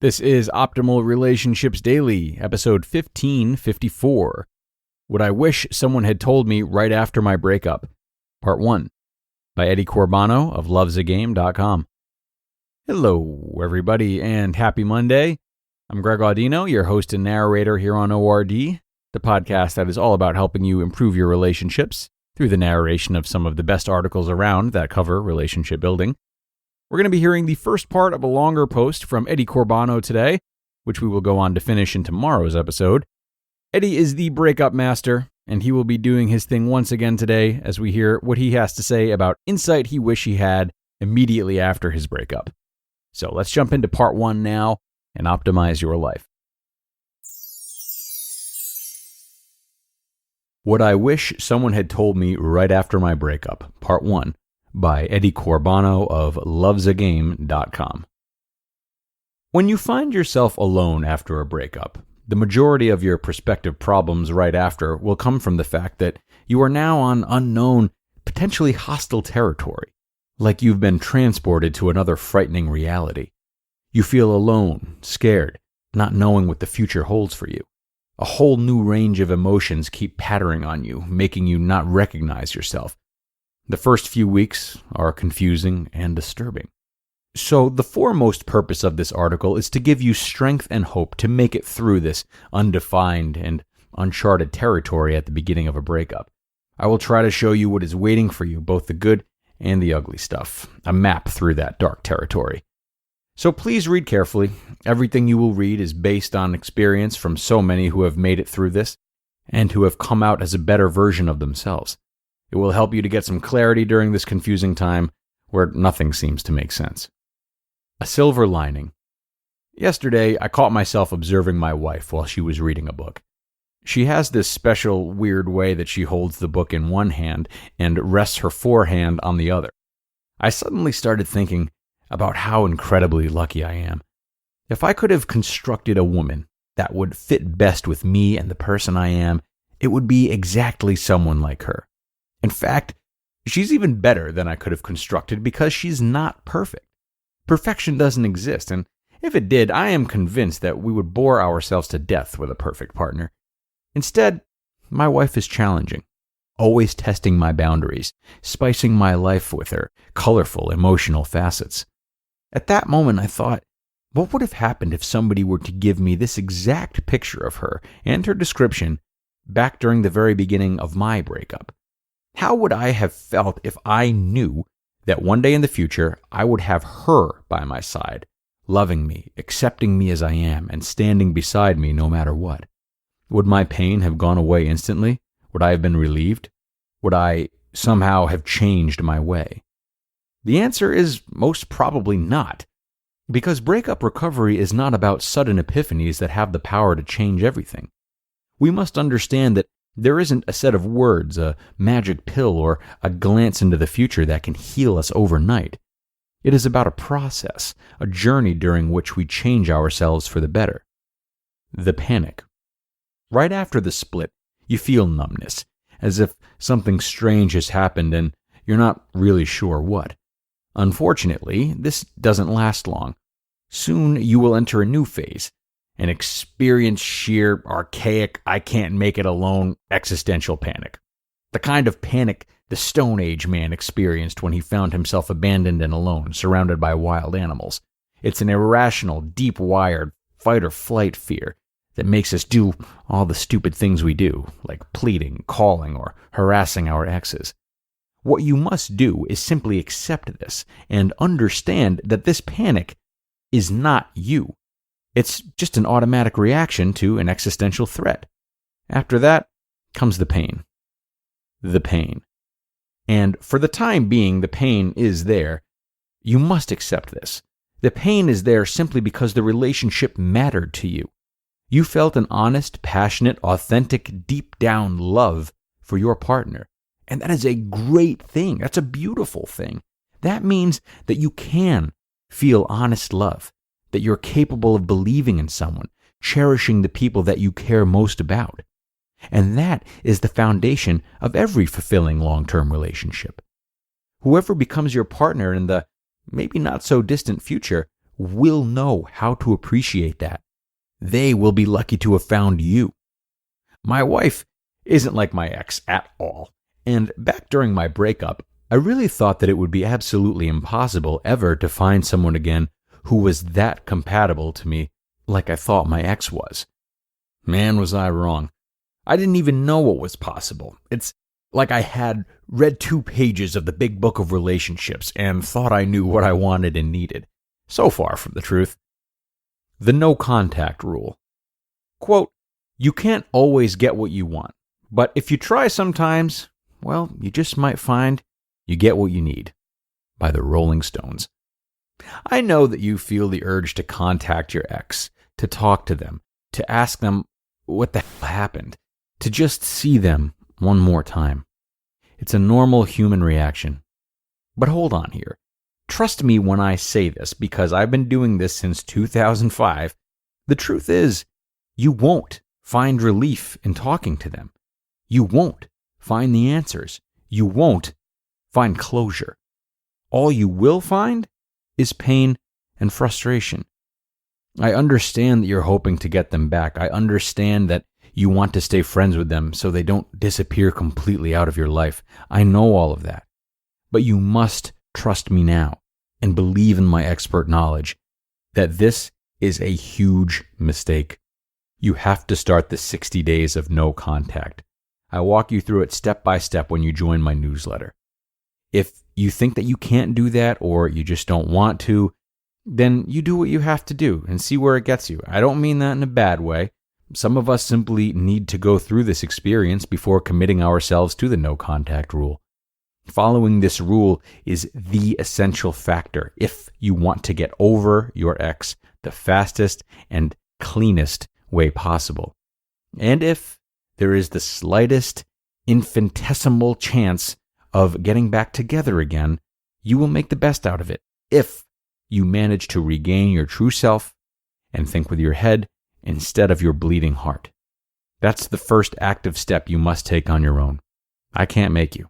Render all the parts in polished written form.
This is Optimal Relationships Daily, episode 1554. What I Wish Someone Had Told Me Right After My Breakup, Part 1, by Eddie Corbano of lovesagame.com. Hello, everybody, and happy Monday. I'm Greg Audino, your host and narrator here on ORD, the podcast that is all about helping you improve your relationships through the narration of some of the best articles around that cover relationship building. We're going to be hearing the first part of a longer post from Eddie Corbano today, which we will go on to finish in tomorrow's episode. Eddie is the breakup master, and he will be doing his thing once again today as we hear what he has to say about insight he wish he had immediately after his breakup. So let's jump into part 1 now and optimize your life. What I Wish Someone Had Told Me Right After My Breakup, Part 1, by Eddie Corbano of lovesagame.com. When you find yourself alone after a breakup, the majority of your prospective problems right after will come from the fact that you are now on unknown, potentially hostile territory, like you've been transported to another frightening reality. You feel alone, scared, not knowing what the future holds for you. A whole new range of emotions keep pattering on you, making you not recognize yourself. The first few weeks are confusing and disturbing. So the foremost purpose of this article is to give you strength and hope to make it through this undefined and uncharted territory at the beginning of a breakup. I will try to show you what is waiting for you, both the good and the ugly stuff, a map through that dark territory. So please read carefully. Everything you will read is based on experience from so many who have made it through this and who have come out as a better version of themselves. It will help you to get some clarity during this confusing time where nothing seems to make sense. A silver lining. Yesterday, I caught myself observing my wife while she was reading a book. She has this special, weird way that she holds the book in one hand and rests her forehand on the other. I suddenly started thinking about how incredibly lucky I am. If I could have constructed a woman that would fit best with me and the person I am, it would be exactly someone like her. In fact, she's even better than I could have constructed because she's not perfect. Perfection doesn't exist, and if it did, I am convinced that we would bore ourselves to death with a perfect partner. Instead, my wife is challenging, always testing my boundaries, spicing my life with her colorful, emotional facets. At that moment, I thought, what would have happened if somebody were to give me this exact picture of her and her description back during the very beginning of my breakup? How would I have felt if I knew that one day in the future I would have her by my side, loving me, accepting me as I am, and standing beside me no matter what? Would my pain have gone away instantly? Would I have been relieved? Would I somehow have changed my way? The answer is most probably not, because breakup recovery is not about sudden epiphanies that have the power to change everything. We must understand that there isn't a set of words, a magic pill, or a glance into the future that can heal us overnight. It is about a process, a journey during which we change ourselves for the better. The panic. Right after the split, you feel numbness, as if something strange has happened and you're not really sure what. Unfortunately, this doesn't last long. Soon you will enter a new phase, and experience sheer, archaic, I can't make it alone existential panic. The kind of panic the Stone Age man experienced when he found himself abandoned and alone, surrounded by wild animals. It's an irrational, deep-wired fight-or-flight fear that makes us do all the stupid things we do, like pleading, calling, or harassing our exes. What you must do is simply accept this and understand that this panic is not you. It's just an automatic reaction to an existential threat. After that comes the pain. The pain. And for the time being, the pain is there. You must accept this. The pain is there simply because the relationship mattered to you. You felt an honest, passionate, authentic, deep-down love for your partner. And that is a great thing. That's a beautiful thing. That means that you can feel honest love, that you're capable of believing in someone, cherishing the people that you care most about. And that is the foundation of every fulfilling long-term relationship. Whoever becomes your partner in the maybe not so distant future will know how to appreciate that. They will be lucky to have found you. My wife isn't like my ex at all. And back during my breakup, I really thought that it would be absolutely impossible ever to find someone again who was that compatible to me like I thought my ex was. Man, was I wrong. I didn't even know what was possible. It's like I had read 2 pages of the big book of relationships and thought I knew what I wanted and needed. So far from the truth. The no contact rule. Quote, "You can't always get what you want, but if you try sometimes, well, you just might find you get what you need." By the Rolling Stones. I know that you feel the urge to contact your ex, to talk to them, to ask them what the hell happened, to just see them one more time. It's a normal human reaction. But hold on here. Trust me when I say this, because I've been doing this since 2005. The truth is, you won't find relief in talking to them. You won't find the answers. You won't find closure. All you will find is pain and frustration. I understand that you're hoping to get them back. I understand that you want to stay friends with them so they don't disappear completely out of your life. I know all of that. But you must trust me now and believe in my expert knowledge that this is a huge mistake. You have to start the 60 days of no contact. I walk you through it step by step when you join my newsletter. If you think that you can't do that or you just don't want to, then you do what you have to do and see where it gets you. I don't mean that in a bad way. Some of us simply need to go through this experience before committing ourselves to the no contact rule. Following this rule is the essential factor if you want to get over your ex the fastest and cleanest way possible. And if there is the slightest infinitesimal chance of getting back together again, you will make the best out of it if you manage to regain your true self and think with your head instead of your bleeding heart. That's the first active step you must take on your own. I can't make you.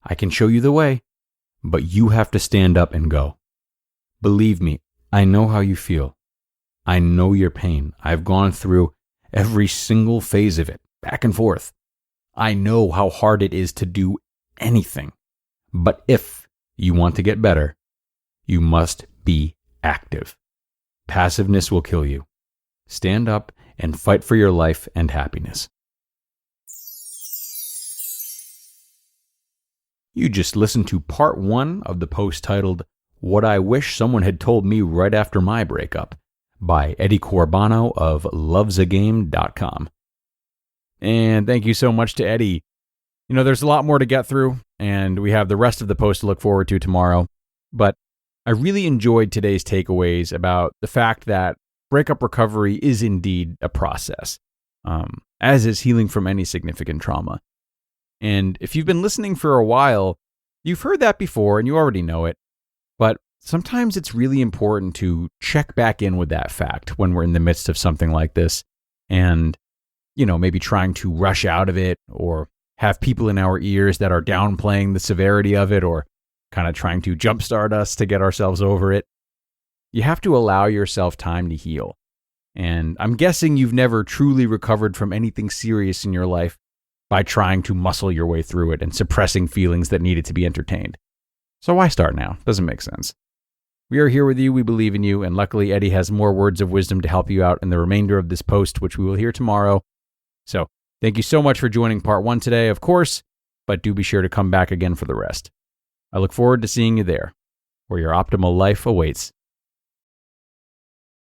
I can show you the way, but you have to stand up and go. Believe me, I know how you feel. I know your pain. I've gone through every single phase of it, back and forth. I know how hard it is to do anything. But if you want to get better, you must be active. Passiveness will kill you. Stand up and fight for your life and happiness. You just listened to part 1 of the post titled, "What I Wish Someone Had Told Me Right After My Breakup" by Eddie Corbano of lovesagame.com. And thank you so much to Eddie. You know, there's a lot more to get through, and we have the rest of the post to look forward to tomorrow. But I really enjoyed today's takeaways about the fact that breakup recovery is indeed a process, as is healing from any significant trauma. And if you've been listening for a while, you've heard that before and you already know it. But sometimes it's really important to check back in with that fact when we're in the midst of something like this and, you know, maybe trying to rush out of it or have people in our ears that are downplaying the severity of it or kind of trying to jumpstart us to get ourselves over it. You have to allow yourself time to heal. And I'm guessing you've never truly recovered from anything serious in your life by trying to muscle your way through it and suppressing feelings that needed to be entertained. So why start now? Doesn't make sense. We are here with you, we believe in you, and luckily Eddie has more words of wisdom to help you out in the remainder of this post, which we will hear tomorrow. So thank you so much for joining part 1 today, of course, but do be sure to come back again for the rest. I look forward to seeing you there, where your optimal life awaits.